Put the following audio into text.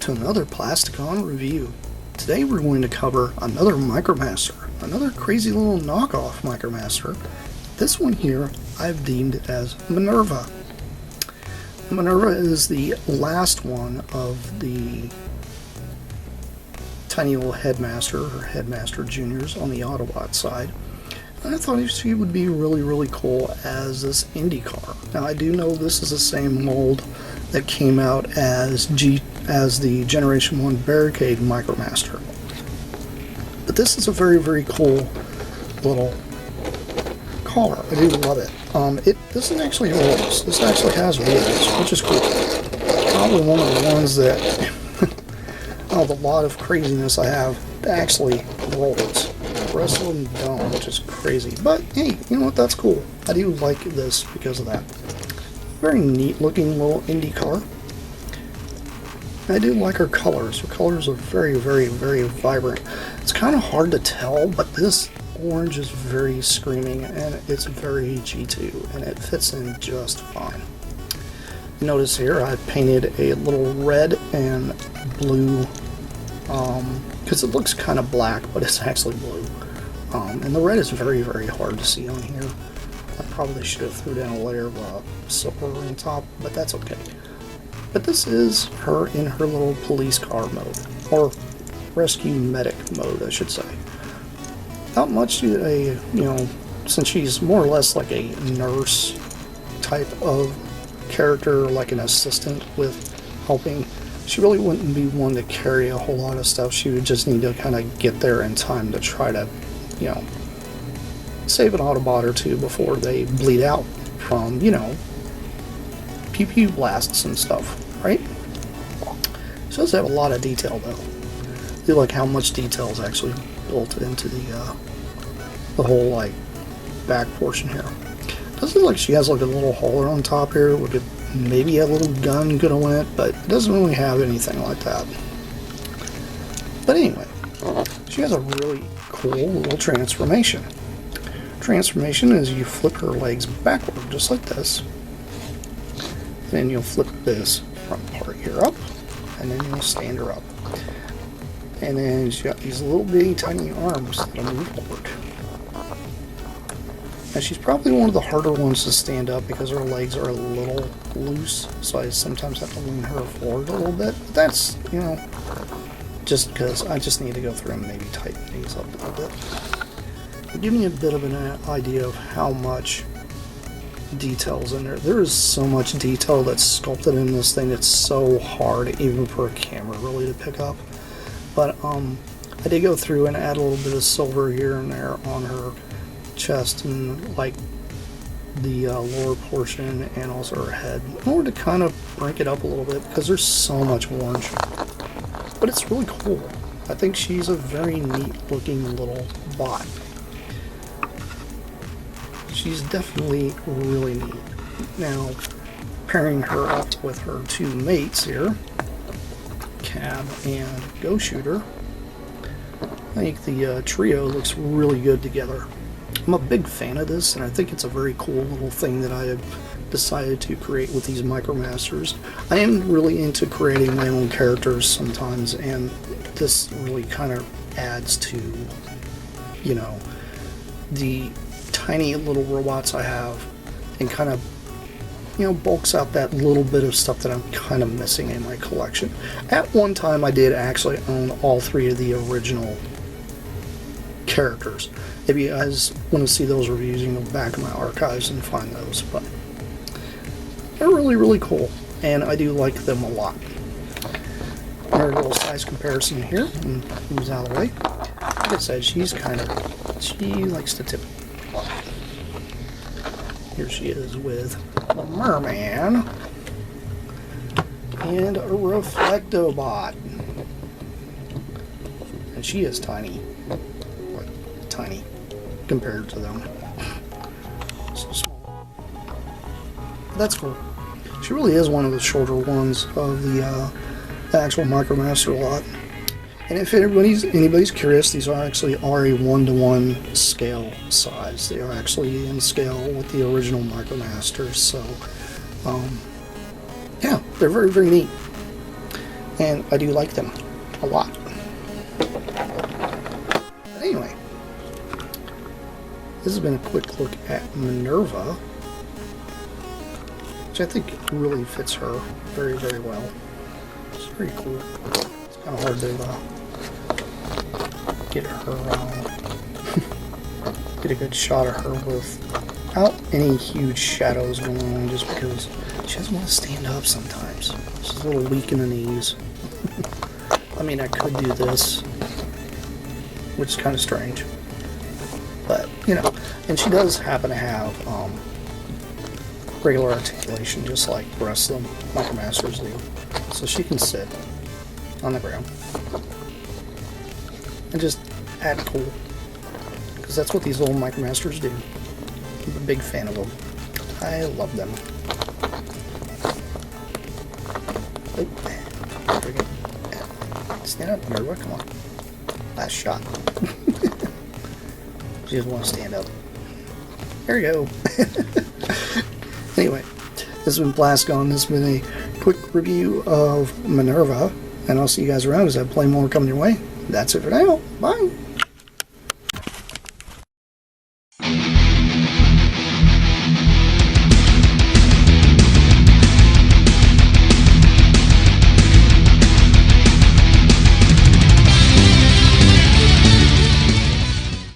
to another Plasticon review. Today we're going to cover another Micromaster, another crazy little knockoff Micromaster. This one here I've deemed as Minerva. Minerva is the last one of the tiny little Headmaster or Headmaster Juniors on the Autobot side. And I thought she would be really cool as this indie car. Now I do know this is the same mold that came out as the Generation 1 Barricade Micromaster. But this is a very cool little car. I do love it. This is actually rolls. This actually has wheels, which is cool. Probably one of the ones that, of a lot of craziness I have, that actually rolls. The rest of them don't, which is crazy. But hey, you know what? That's cool. I do like this because of that. Very neat looking little indie car. I do like her colors. Her colors are very vibrant. It's kind of hard to tell, but this orange is very screaming and it's very G2 and it fits in just fine. Notice here I painted a little red and blue because it looks kind of black, but it's actually blue. And the red is very hard to see on here. I probably should have threw down a layer of silver on top, but that's okay. But this is her in her little police car mode, or rescue medic mode, I should say. Not much to since she's more or less like a nurse type of character, like an assistant with helping. She really wouldn't be one to carry a whole lot of stuff. She would just need to kind of get there in time to try to, save an Autobot or two before they bleed out from, pew blasts and stuff, right? She does have a lot of detail though. I feel like how much detail is actually built into the whole like back portion here. It does look like she has like a little hauler on top here with maybe a little gun could have went, but it doesn't really have anything like that. But anyway, she has a really cool little transformation. Transformation is you flip her legs backward just like this. Then you'll flip this front part here up, and then you'll stand her up. And then she's got these little bitty tiny arms that'll move forward. Now she's probably one of the harder ones to stand up because her legs are a little loose, so I sometimes have to lean her forward a little bit. But that's, just because I just need to go through and maybe tighten these up a little bit. Give me a bit of an idea of how much details in there. There is so much detail that's sculpted in this thing. It's so hard even for a camera really to pick up. But I did go through and add a little bit of silver here and there on her chest and like the lower portion and also her head in order to kind of break it up a little bit because there's so much orange. But it's really cool. I think she's a very neat looking little bot. She's definitely really neat. Now, pairing her up with her two mates here, Cab and Go Shooter, I think the trio looks really good together. I'm a big fan of this, and I think it's a very cool little thing that I have decided to create with these Micromasters. I am really into creating my own characters sometimes, and this really kind of adds to, the tiny little robots I have, and kind of bulks out that little bit of stuff that I'm kind of missing in my collection. At one time I did actually own all three of the original characters. If you guys want to see those reviews, you can go back in my archives and find those, but they're really cool and I do like them a lot. Another little size comparison here, and moves out of the way. Like I said, she likes to tip. Here she is with the Merman and a Reflectobot. And she is tiny. Like, tiny compared to them. So small. But that's cool. She really is one of the shorter ones of the actual Micromaster lot. And if anybody's curious, these are actually a 1-to-1 scale size. They are actually in scale with the original Micromasters. So, yeah, they're very neat. and I do like them a lot. But anyway, this has been a quick look at Minerva, which I think really fits her very, very well. It's pretty cool. It's kind of hard to get her, get a good shot of her without any huge shadows going on, just because she doesn't want to stand up sometimes. She's a little weak in the knees. I mean, I could do this, which is kind of strange. But, you know, and she does happen to have regular articulation, just like the rest of them Micromasters do. So she can sit on the ground and just act cool, because that's what these little Micromasters do. I'm a big fan of them. I love them. Oh, there we go. Stand up, Minerva, come on. Last shot. She doesn't want to stand up. There we go. Anyway, this has been Plasticon. This has been a quick review of Minerva, and I'll see you guys around as I play more coming your way. That's it for now. Bye.